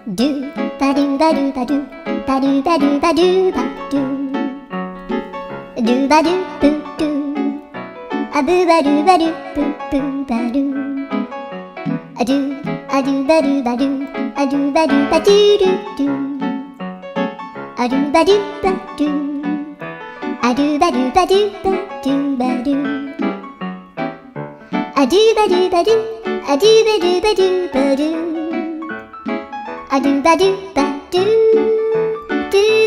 ドゥバドゥバドゥバドゥバドゥバドゥバドゥバドゥドゥバドゥブドゥアブバドゥバドゥブブバドゥアドゥアドゥバドゥバドゥアドゥバドゥバドゥルドゥアドゥバドゥバドゥアドゥバドゥバドゥバドゥバドゥアドゥバドゥバドゥアドゥバドゥバドゥバドゥアドゥバドゥバドゥドゥ